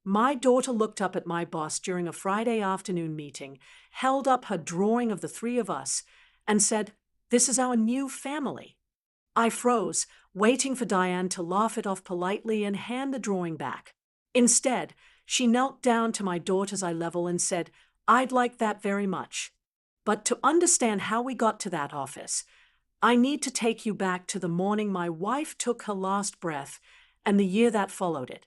My daughter looked up at my boss during a Friday afternoon meeting, held up her drawing of the three of us, and said, "This is our new family." I froze, waiting for Diane to laugh it off politely and hand the drawing back. Instead, she knelt down to my daughter's eye level and said, "I'd like that very much. But to understand how we got to that office, I need to take you back to the morning my wife took her last breath and the year that followed it.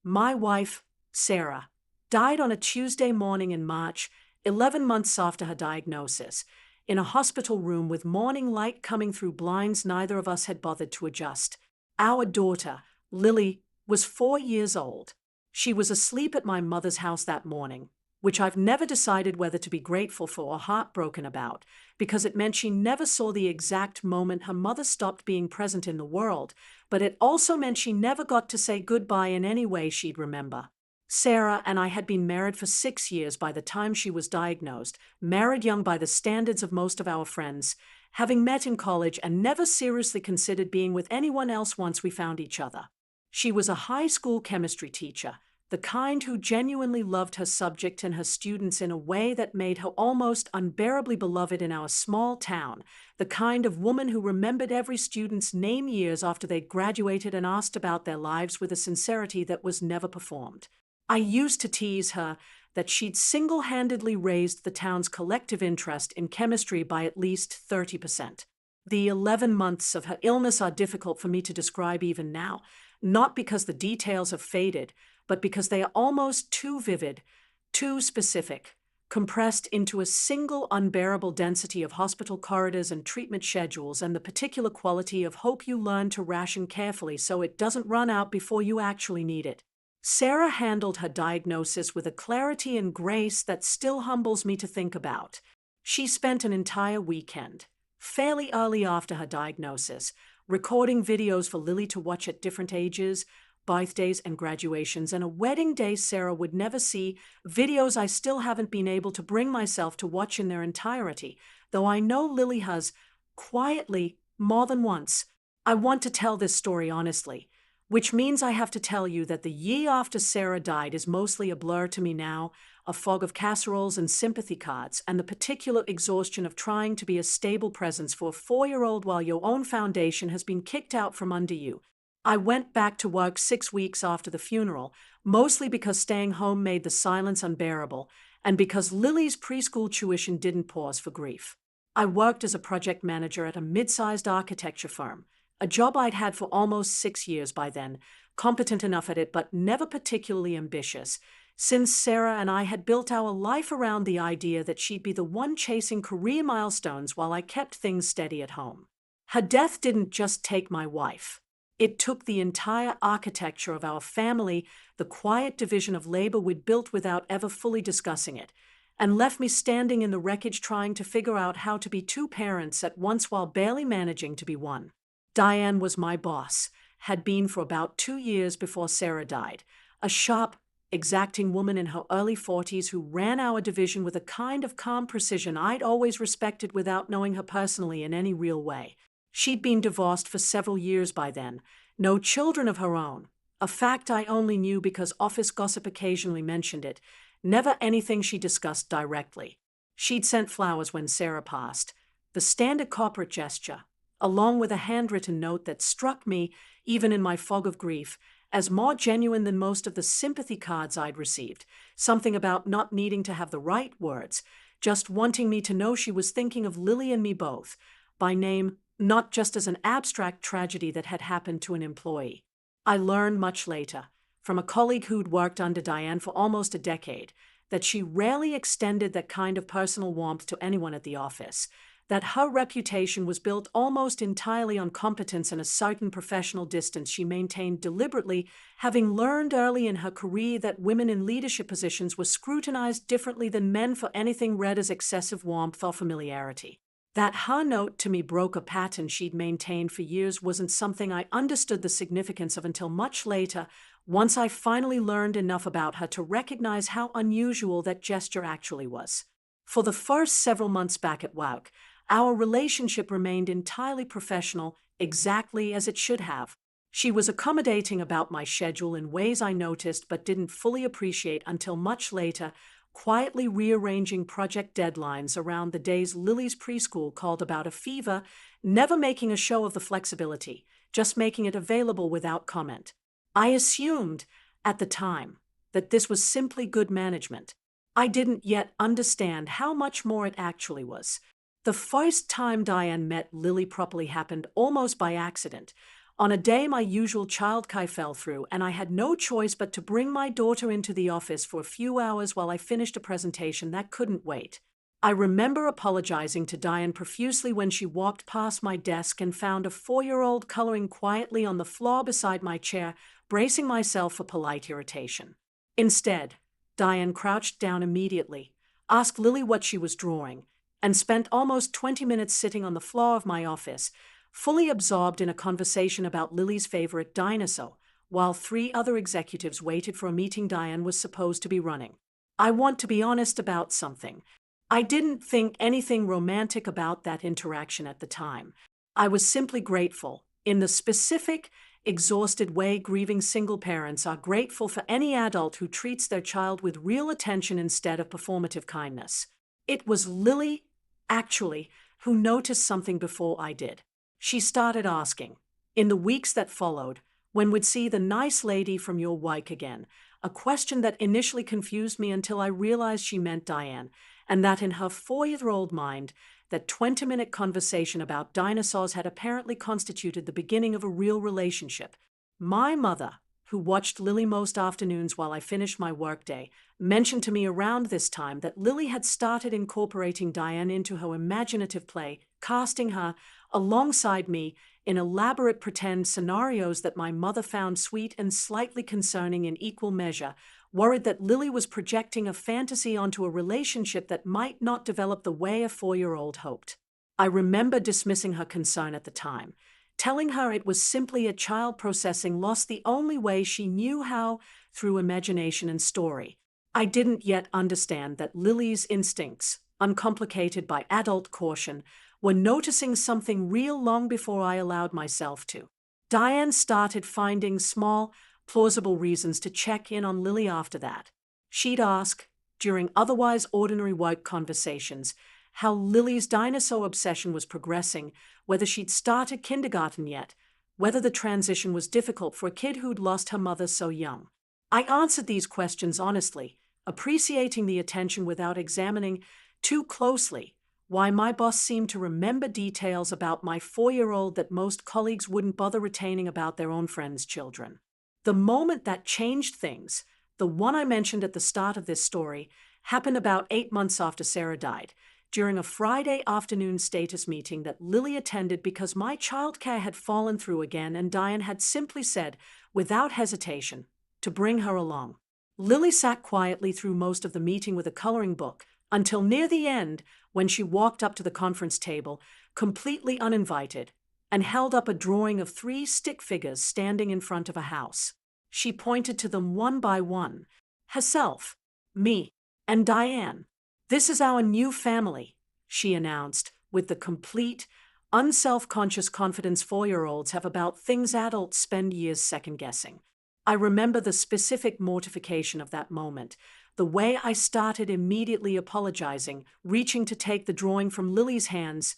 My wife, Sarah, died on a Tuesday morning in March, 11 months after her diagnosis, in a hospital room with morning light coming through blinds neither of us had bothered to adjust. Our daughter, Lily, was 4 years old. She was asleep at my mother's house that morning, which I've never decided whether to be grateful for or heartbroken about, because it meant she never saw the exact moment her mother stopped being present in the world, but it also meant she never got to say goodbye in any way she'd remember. Sarah and I had been married for 6 years by the time she was diagnosed, married young by the standards of most of our friends, having met in college and never seriously considered being with anyone else once we found each other. She was a high school chemistry teacher, the kind who genuinely loved her subject and her students in a way that made her almost unbearably beloved in our small town, the kind of woman who remembered every student's name years after they'd graduated and asked about their lives with a sincerity that was never performed. I used to tease her that she'd single-handedly raised the town's collective interest in chemistry by at least 30%. The 11 months of her illness are difficult for me to describe even now, not because the details have faded, but because they are almost too vivid, too specific, compressed into a single unbearable density of hospital corridors and treatment schedules and the particular quality of hope you learn to ration carefully so it doesn't run out before you actually need it. Sarah handled her diagnosis with a clarity and grace that still humbles me to think about. She spent an entire weekend, fairly early after her diagnosis, recording videos for Lily to watch at different ages, birthdays and graduations, and a wedding day Sarah would never see, videos I still haven't been able to bring myself to watch in their entirety, though I know Lily has, quietly, more than once. I want to tell this story honestly, which means I have to tell you that the year after Sarah died is mostly a blur to me now, a fog of casseroles and sympathy cards, and the particular exhaustion of trying to be a stable presence for a 4-year-old while your own foundation has been kicked out from under you. I went back to work 6 weeks after the funeral, mostly because staying home made the silence unbearable, and because Lily's preschool tuition didn't pause for grief. I worked as a project manager at a mid-sized architecture firm, a job I'd had for almost 6 years by then, competent enough at it but never particularly ambitious, since Sarah and I had built our life around the idea that she'd be the one chasing career milestones while I kept things steady at home. Her death didn't just take my wife. It took the entire architecture of our family, the quiet division of labor we'd built without ever fully discussing it, and left me standing in the wreckage trying to figure out how to be two parents at once while barely managing to be one. Diane was my boss, had been for about 2 years before Sarah died, a sharp, exacting woman in her early 40s who ran our division with a kind of calm precision I'd always respected without knowing her personally in any real way. She'd been divorced for several years by then, no children of her own, a fact I only knew because office gossip occasionally mentioned it, never anything she discussed directly. She'd sent flowers when Sarah passed, the standard corporate gesture, along with a handwritten note that struck me, even in my fog of grief, as more genuine than most of the sympathy cards I'd received, something about not needing to have the right words, just wanting me to know she was thinking of Lily and me both, by name, not just as an abstract tragedy that had happened to an employee. I learned much later, from a colleague who'd worked under Diane for almost a decade, that she rarely extended that kind of personal warmth to anyone at the office, that her reputation was built almost entirely on competence and a certain professional distance she maintained deliberately, having learned early in her career that women in leadership positions were scrutinized differently than men for anything read as excessive warmth or familiarity. That her note to me broke a pattern she'd maintained for years wasn't something I understood the significance of until much later, once I finally learned enough about her to recognize how unusual that gesture actually was. For the first several months back at WOWC, our relationship remained entirely professional, exactly as it should have. She was accommodating about my schedule in ways I noticed but didn't fully appreciate until much later, quietly rearranging project deadlines around the days Lily's preschool called about a fever, never making a show of the flexibility, just making it available without comment. I assumed, at the time, that this was simply good management. I didn't yet understand how much more it actually was. The first time Diane met Lily properly happened almost by accident. On a day my usual childcare fell through, and I had no choice but to bring my daughter into the office for a few hours while I finished a presentation that couldn't wait. I remember apologizing to Diane profusely when she walked past my desk and found a 4-year-old coloring quietly on the floor beside my chair, bracing myself for polite irritation. Instead, Diane crouched down immediately, asked Lily what she was drawing, and spent almost 20 minutes sitting on the floor of my office, fully absorbed in a conversation about Lily's favorite dinosaur, while 3 other executives waited for a meeting Diane was supposed to be running. I want to be honest about something. I didn't think anything romantic about that interaction at the time. I was simply grateful, in the specific, exhausted way grieving single parents are grateful for any adult who treats their child with real attention instead of performative kindness. It was Lily, actually, who noticed something before I did. She started asking, in the weeks that followed, when we'd see the nice lady from your work again, a question that initially confused me until I realized she meant Diane, and that in her 4-year-old mind, that 20-minute conversation about dinosaurs had apparently constituted the beginning of a real relationship. My mother, who watched Lily most afternoons while I finished my workday, mentioned to me around this time that Lily had started incorporating Diane into her imaginative play, casting her, alongside me, in elaborate pretend scenarios that my mother found sweet and slightly concerning in equal measure, worried that Lily was projecting a fantasy onto a relationship that might not develop the way a 4-year-old hoped. I remember dismissing her concern at the time, telling her it was simply a child processing loss the only way she knew how, through imagination and story. I didn't yet understand that Lily's instincts, uncomplicated by adult caution, were noticing something real long before I allowed myself to. Diane started finding small, plausible reasons to check in on Lily after that. She'd ask, during otherwise ordinary work conversations, how Lily's dinosaur obsession was progressing, whether she'd started kindergarten yet, whether the transition was difficult for a kid who'd lost her mother so young. I answered these questions honestly, appreciating the attention without examining too closely why my boss seemed to remember details about my 4-year-old that most colleagues wouldn't bother retaining about their own friends' children. The moment that changed things, the one I mentioned at the start of this story, happened about 8 months after Sarah died, during a Friday afternoon status meeting that Lily attended because my childcare had fallen through again and Diane had simply said, without hesitation, to bring her along. Lily sat quietly through most of the meeting with a coloring book, until near the end, when she walked up to the conference table, completely uninvited, and held up a drawing of 3 stick figures standing in front of a house. She pointed to them one by one. Herself, me, and Diane. "This is our new family," she announced, with the complete, unself-conscious confidence 4-year-olds have about things adults spend years second-guessing. I remember the specific mortification of that moment, the way I started immediately apologizing, reaching to take the drawing from Lily's hands,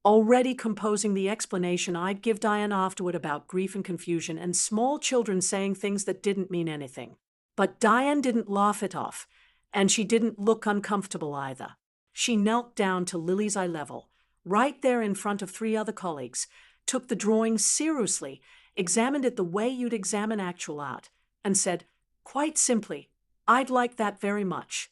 already composing the explanation I'd give Diane afterward about grief and confusion and small children saying things that didn't mean anything. But Diane didn't laugh it off, and she didn't look uncomfortable either. She knelt down to Lily's eye level, right there in front of 3 other colleagues, took the drawing seriously, examined it the way you'd examine actual art, and said, quite simply, "I'd like that very much."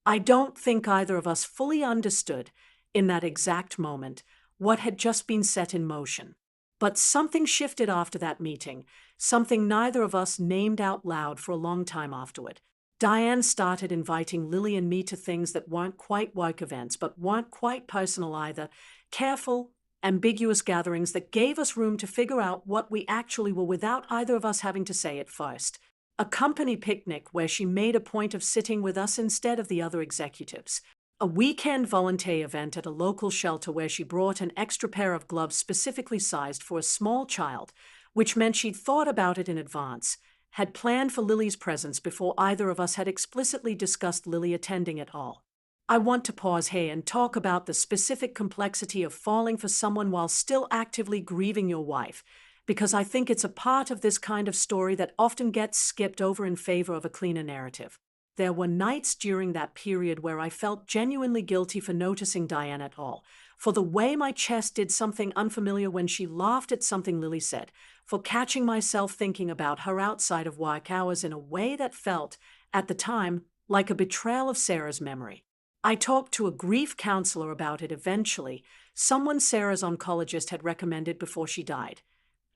I don't think either of us fully understood, in that exact moment, what had just been set in motion. But something shifted after that meeting, something neither of us named out loud for a long time afterward. Diane started inviting Lily and me to things that weren't quite work events, but weren't quite personal either, careful, ambiguous gatherings that gave us room to figure out what we actually were without either of us having to say it first. A company picnic where she made a point of sitting with us instead of the other executives. A weekend volunteer event at a local shelter where she brought an extra pair of gloves specifically sized for a small child, which meant she'd thought about it in advance, had planned for Lily's presence before either of us had explicitly discussed Lily attending at all. I want to pause here and talk about the specific complexity of falling for someone while still actively grieving your wife, because I think it's a part of this kind of story that often gets skipped over in favor of a cleaner narrative. There were nights during that period where I felt genuinely guilty for noticing Diane at all, for the way my chest did something unfamiliar when she laughed at something Lily said, for catching myself thinking about her outside of work hours in a way that felt, at the time, like a betrayal of Sarah's memory. I talked to a grief counselor about it eventually, someone Sarah's oncologist had recommended before she died.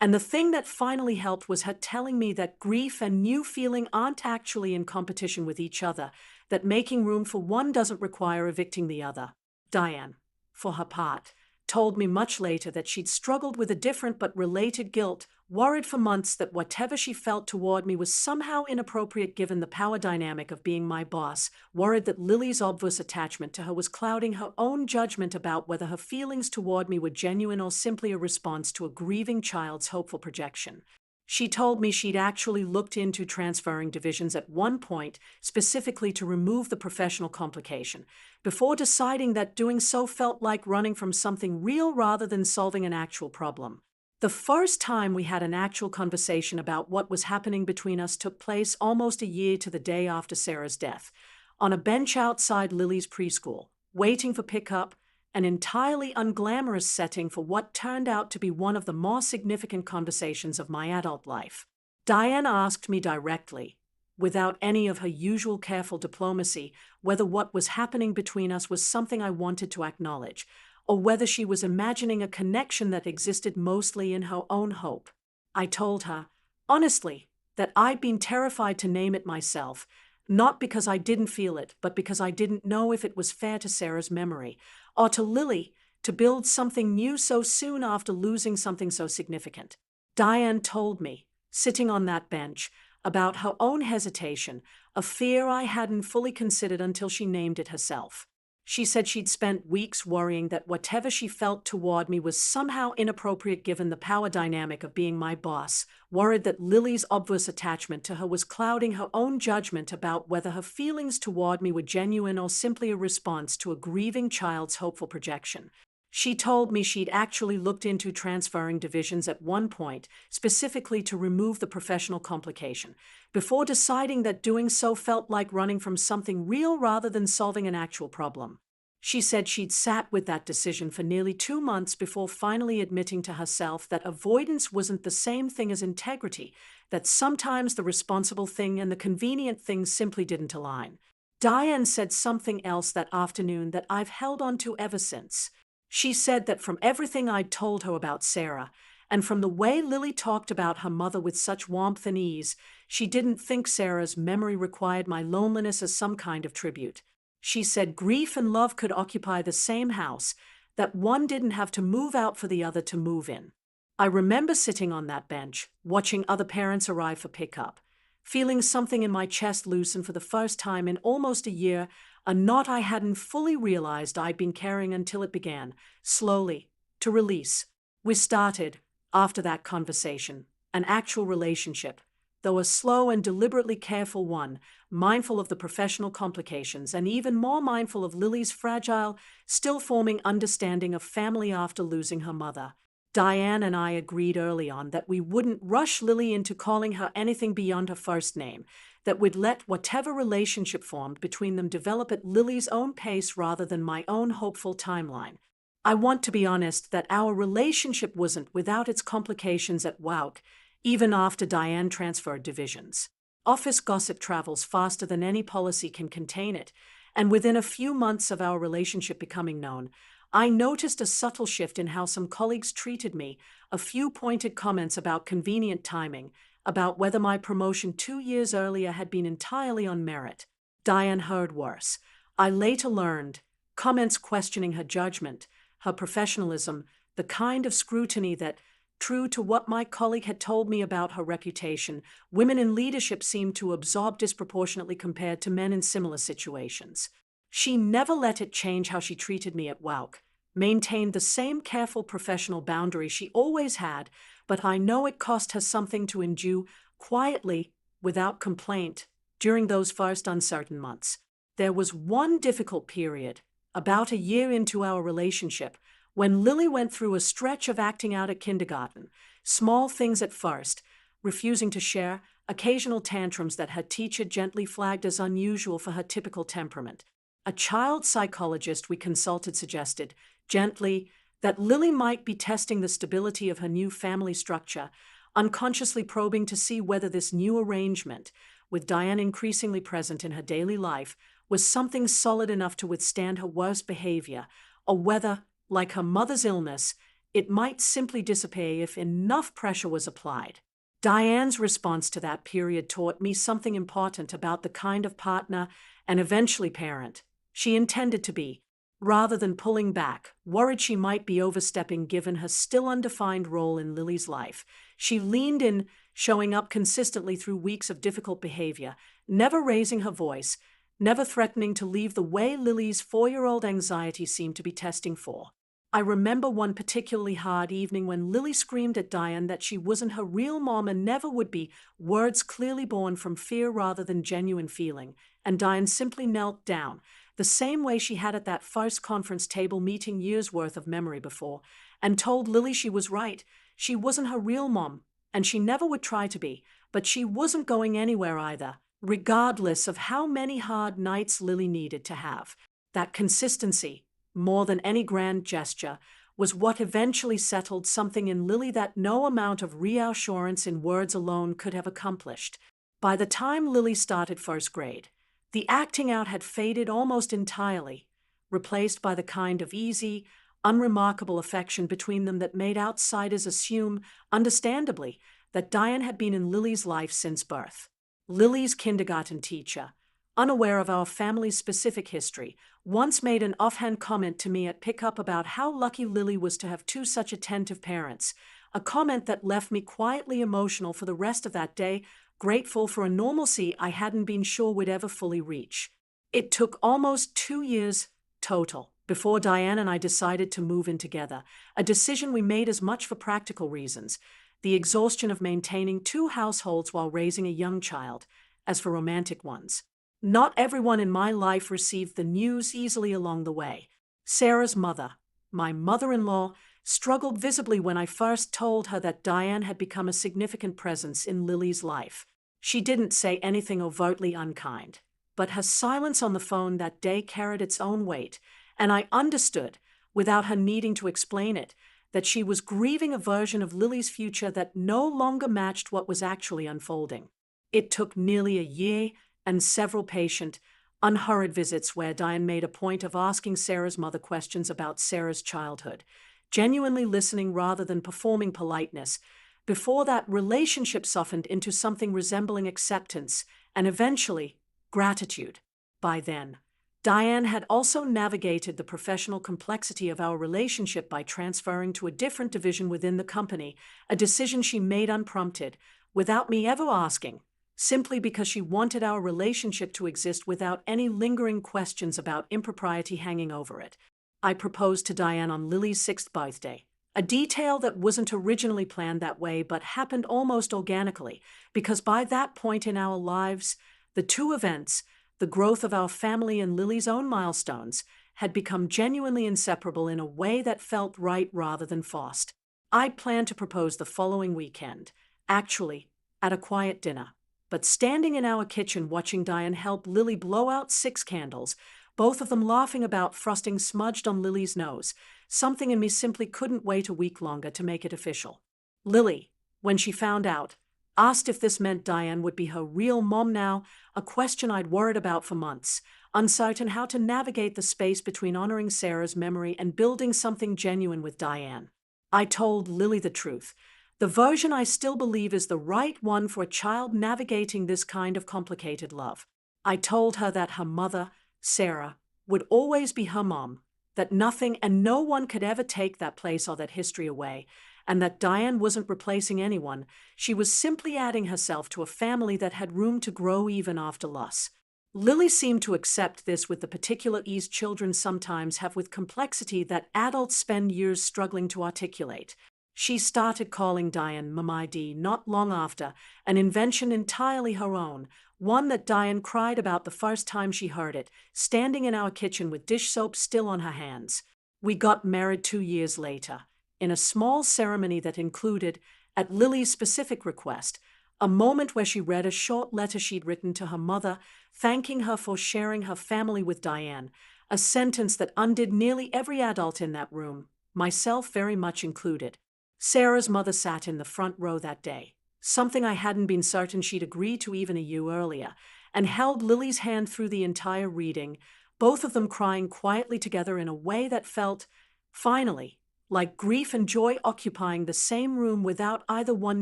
And the thing that finally helped was her telling me that grief and new feeling aren't actually in competition with each other, that making room for one doesn't require evicting the other. Diane, for her part, told me much later that she'd struggled with a different but related guilt, worried for months that whatever she felt toward me was somehow inappropriate given the power dynamic of being my boss, worried that Lily's obvious attachment to her was clouding her own judgment about whether her feelings toward me were genuine or simply a response to a grieving child's hopeful projection. She told me she'd actually looked into transferring divisions at one point, specifically to remove the professional complication, before deciding that doing so felt like running from something real rather than solving an actual problem. The first time we had an actual conversation about what was happening between us took place almost a year to the day after Sarah's death, on a bench outside Lily's preschool, waiting for pickup, an entirely unglamorous setting for what turned out to be one of the more significant conversations of my adult life. Diane asked me directly, without any of her usual careful diplomacy, whether what was happening between us was something I wanted to acknowledge, or whether she was imagining a connection that existed mostly in her own hope. I told her, honestly, that I'd been terrified to name it myself, not because I didn't feel it, but because I didn't know if it was fair to Sarah's memory, or to Lily, to build something new so soon after losing something so significant. Diane told me, sitting on that bench, about her own hesitation, a fear I hadn't fully considered until she named it herself. She said she'd spent weeks worrying that whatever she felt toward me was somehow inappropriate given the power dynamic of being my boss, worried that Lily's obvious attachment to her was clouding her own judgment about whether her feelings toward me were genuine or simply a response to a grieving child's hopeful projection. She told me she'd actually looked into transferring divisions at one point, specifically to remove the professional complication, before deciding that doing so felt like running from something real rather than solving an actual problem. She said she'd sat with that decision for nearly 2 months before finally admitting to herself that avoidance wasn't the same thing as integrity, that sometimes the responsible thing and the convenient thing simply didn't align. Diane said something else that afternoon that I've held on to ever since. She said that from everything I'd told her about Sarah, and from the way Lily talked about her mother with such warmth and ease, she didn't think Sarah's memory required my loneliness as some kind of tribute. She said grief and love could occupy the same house, that one didn't have to move out for the other to move in. I remember sitting on that bench, watching other parents arrive for pickup, feeling something in my chest loosen for the first time in almost a year, a knot I hadn't fully realized I'd been carrying until it began, slowly, to release. We started, after that conversation, an actual relationship, though a slow and deliberately careful one, mindful of the professional complications and even more mindful of Lily's fragile, still-forming understanding of family after losing her mother. Diane and I agreed early on that we wouldn't rush Lily into calling her anything beyond her first name, that we'd let whatever relationship formed between them develop at Lily's own pace rather than my own hopeful timeline. I want to be honest that our relationship wasn't without its complications at WOWC, even after Diane transferred divisions. Office gossip travels faster than any policy can contain it, and within a few months of our relationship becoming known, I noticed a subtle shift in how some colleagues treated me, a few pointed comments about convenient timing, about whether my promotion 2 years earlier had been entirely on merit. Diane heard worse. I later learned, comments questioning her judgment, her professionalism, the kind of scrutiny that, true to what my colleague had told me about her reputation, women in leadership seemed to absorb disproportionately compared to men in similar situations. She never let it change how she treated me at WOWC, maintained the same careful professional boundary she always had, but I know it cost her something to endure quietly, without complaint, during those first uncertain months. There was one difficult period, about a year into our relationship, when Lily went through a stretch of acting out at kindergarten, small things at first, refusing to share, occasional tantrums that her teacher gently flagged as unusual for her typical temperament. A child psychologist we consulted suggested, gently, that Lily might be testing the stability of her new family structure, unconsciously probing to see whether this new arrangement, with Diane increasingly present in her daily life, was something solid enough to withstand her worst behavior, or whether, like her mother's illness, it might simply disappear if enough pressure was applied. Diane's response to that period taught me something important about the kind of partner and eventually parent she intended to be. Rather than pulling back, worried she might be overstepping given her still undefined role in Lily's life, she leaned in, showing up consistently through weeks of difficult behavior, never raising her voice, never threatening to leave the way Lily's 4-year-old anxiety seemed to be testing for. I remember one particularly hard evening when Lily screamed at Diane that she wasn't her real mom and never would be, words clearly born from fear rather than genuine feeling, and Diane simply knelt down, the same way she had at that first conference table meeting years' worth of memory before, and told Lily she was right. She wasn't her real mom, and she never would try to be, but she wasn't going anywhere either, regardless of how many hard nights Lily needed to have. That consistency, more than any grand gesture, was what eventually settled something in Lily that no amount of reassurance in words alone could have accomplished. By the time Lily started first grade, the acting out had faded almost entirely, replaced by the kind of easy, unremarkable affection between them that made outsiders assume, understandably, that Diane had been in Lily's life since birth. Lily's kindergarten teacher, unaware of our family's specific history, once made an offhand comment to me at pickup about how lucky Lily was to have two such attentive parents, a comment that left me quietly emotional for the rest of that day, grateful for a normalcy I hadn't been sure would ever fully reach. It took almost 2 years total before Diane and I decided to move in together, a decision we made as much for practical reasons, the exhaustion of maintaining 2 households while raising a young child, as for romantic ones. Not everyone in my life received the news easily along the way. Sarah's mother, my mother-in-law, struggled visibly when I first told her that Diane had become a significant presence in Lily's life. She didn't say anything overtly unkind, but her silence on the phone that day carried its own weight, and I understood, without her needing to explain it, that she was grieving a version of Lily's future that no longer matched what was actually unfolding. It took nearly a year and several patient, unhurried visits where Diane made a point of asking Sarah's mother questions about Sarah's childhood, genuinely listening rather than performing politeness, before that relationship softened into something resembling acceptance and eventually gratitude. By then, Diane had also navigated the professional complexity of our relationship by transferring to a different division within the company, a decision she made unprompted, without me ever asking, simply because she wanted our relationship to exist without any lingering questions about impropriety hanging over it. I proposed to Diane on Lily's 6th birthday, a detail that wasn't originally planned that way but happened almost organically, because by that point in our lives, the two events, the growth of our family and Lily's own milestones, had become genuinely inseparable in a way that felt right rather than forced. I planned to propose the following weekend, actually, at a quiet dinner. But standing in our kitchen watching Diane help Lily blow out 6 candles, both of them laughing about frosting smudged on Lily's nose, something in me simply couldn't wait a week longer to make it official. Lily, when she found out, asked if this meant Diane would be her real mom now, a question I'd worried about for months, uncertain how to navigate the space between honoring Sarah's memory and building something genuine with Diane. I told Lily the truth, the version I still believe is the right one for a child navigating this kind of complicated love. I told her that her mother, Sarah, would always be her mom, that nothing and no one could ever take that place or that history away, and that Diane wasn't replacing anyone. She was simply adding herself to a family that had room to grow even after loss. Lily seemed to accept this with the particular ease children sometimes have with complexity that adults spend years struggling to articulate. She started calling Diane Mummy D not long after, an invention entirely her own, one that Diane cried about the first time she heard it, standing in our kitchen with dish soap still on her hands. We got married 2 years later, in a small ceremony that included, at Lily's specific request, a moment where she read a short letter she'd written to her mother, thanking her for sharing her family with Diane, a sentence that undid nearly every adult in that room, myself very much included. Sarah's mother sat in the front row that day, something I hadn't been certain she'd agreed to even a year earlier, and held Lily's hand through the entire reading, both of them crying quietly together in a way that felt, finally, like grief and joy occupying the same room without either one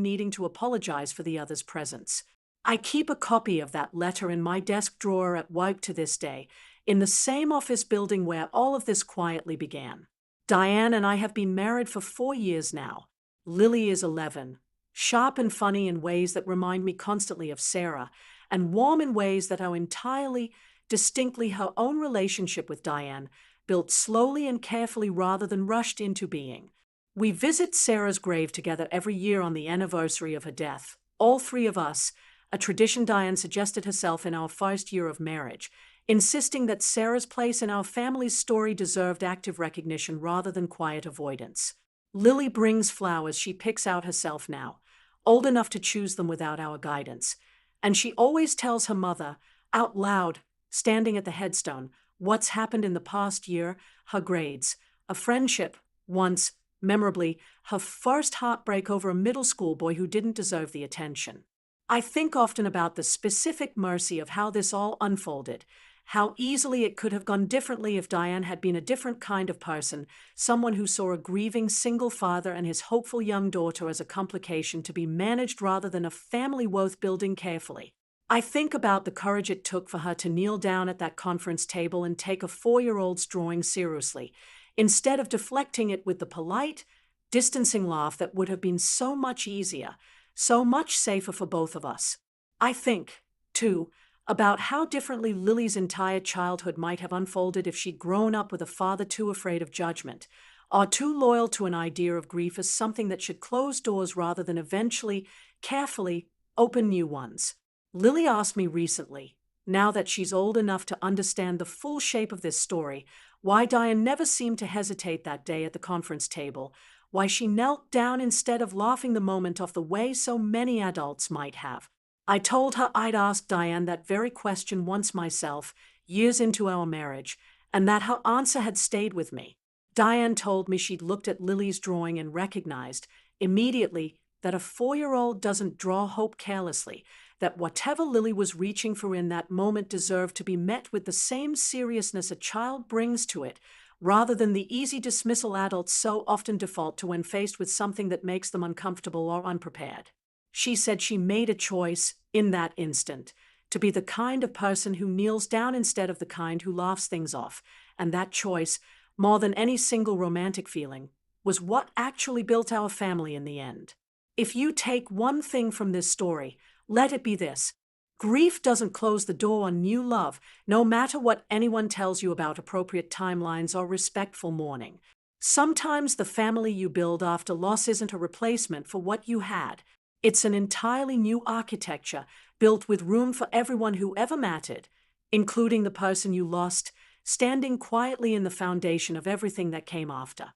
needing to apologize for the other's presence. I keep a copy of that letter in my desk drawer at work to this day, in the same office building where all of this quietly began. Diane and I have been married for 4 years now. Lily is 11, sharp and funny in ways that remind me constantly of Sarah, and warm in ways that are entirely, distinctly her own relationship with Diane, built slowly and carefully rather than rushed into being. We visit Sarah's grave together every year on the anniversary of her death, all three of us, a tradition Diane suggested herself in our first year of marriage, insisting that Sarah's place in our family's story deserved active recognition rather than quiet avoidance. Lily brings flowers she picks out herself now, old enough to choose them without our guidance, and she always tells her mother, out loud, standing at the headstone, what's happened in the past year, her grades, a friendship, once, memorably, her first heartbreak over a middle school boy who didn't deserve the attention. I think often about the specific mercy of how this all unfolded, how easily it could have gone differently if Diane had been a different kind of person, someone who saw a grieving single father and his hopeful young daughter as a complication to be managed rather than a family worth building carefully. I think about the courage it took for her to kneel down at that conference table and take a 4-year-old's drawing seriously, instead of deflecting it with the polite, distancing laugh that would have been so much easier, so much safer for both of us. I think, too, about how differently Lily's entire childhood might have unfolded if she'd grown up with a father too afraid of judgment, or too loyal to an idea of grief as something that should close doors rather than eventually, carefully, open new ones. Lily asked me recently, now that she's old enough to understand the full shape of this story, why Diane never seemed to hesitate that day at the conference table, why she knelt down instead of laughing the moment off the way so many adults might have. I told her I'd asked Diane that very question once myself, years into our marriage, and that her answer had stayed with me. Diane told me she'd looked at Lily's drawing and recognized, immediately, that a 4-year-old doesn't draw hope carelessly, that whatever Lily was reaching for in that moment deserved to be met with the same seriousness a child brings to it, rather than the easy dismissal adults so often default to when faced with something that makes them uncomfortable or unprepared. She said she made a choice, in that instant, to be the kind of person who kneels down instead of the kind who laughs things off, and that choice, more than any single romantic feeling, was what actually built our family in the end. If you take one thing from this story, let it be this. Grief doesn't close the door on new love, no matter what anyone tells you about appropriate timelines or respectful mourning. Sometimes the family you build after loss isn't a replacement for what you had. It's an entirely new architecture, built with room for everyone who ever mattered, including the person you lost, standing quietly in the foundation of everything that came after.